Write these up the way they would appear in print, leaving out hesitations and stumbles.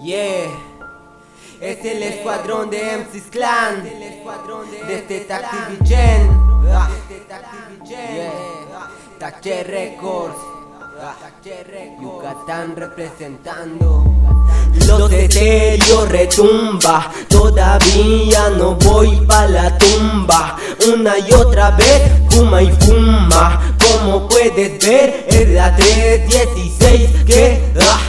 Yeah, es el escuadrón de MC's Clan, desde Taxi Vichen, Tache Records, Yucatán representando. Los etéreos retumba, todavía no voy pa' la tumba. Una y otra vez fuma y fuma, como puedes ver es la 316 que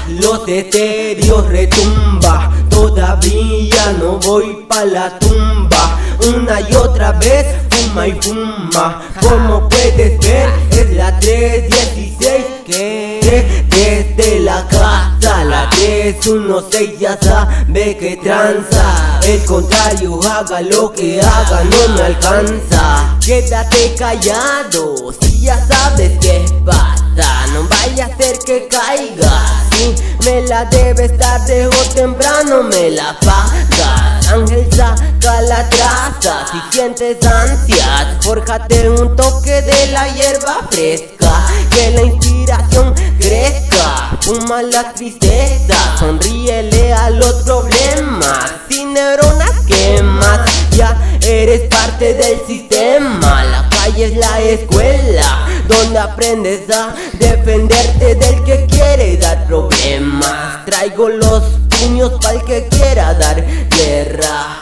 los etéreos retumba, todavía no voy pa' la tumba. Una y otra vez fuma y fuma, como puedes ver es la 316 que desde la casa la 316 ya sabe que tranza. El contrario, haga lo que haga, no me alcanza. Quédate callado, si ya sabes qué pasa, no vaya a ser que caiga. Si me la debes tarde o temprano me la pagas. Ángel, saca la traza, si sientes ansias, fórjate un toque de la hierba fresca, que la inspiración crezca. Fuma la tristeza, sonríele a los problemas, sin neuronas quemas, ya eres parte del sistema. La calle es la escuela, donde aprendes a defenderte del que quiere dar problemas. Traigo los puños pa'l que quiera dar guerra.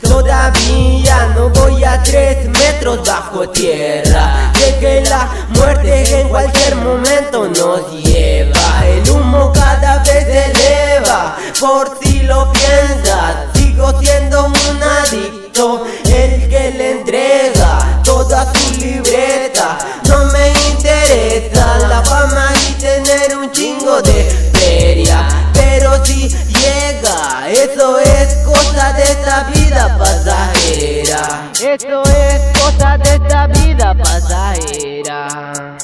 Todavía no voy a 3 metros bajo tierra, sé que la muerte en cualquier momento nos lleva. El humo cada vez se eleva, por si lo piensas, sigo siendo un adicto, el que le entrega toda su libreta. No me interesa la fama y tener un chingo de feria, pero si llega, eso es cosa de esta vida pasajera. Eso es cosa de esta vida pasajera.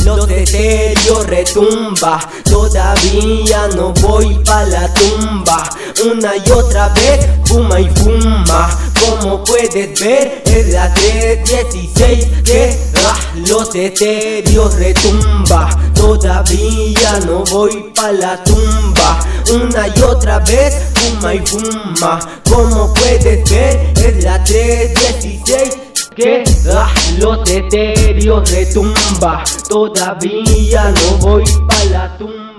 Los etéreos retumba, todavía no voy pa' la tumba. Una y otra vez fuma y fuma, como puedes ver es la 316 que los etéreos retumba, todavía no voy pa' la tumba. Una y otra vez fuma y fuma, como puedes ver es la 316 que los etéreos retumba, todavía no voy pa' la tumba.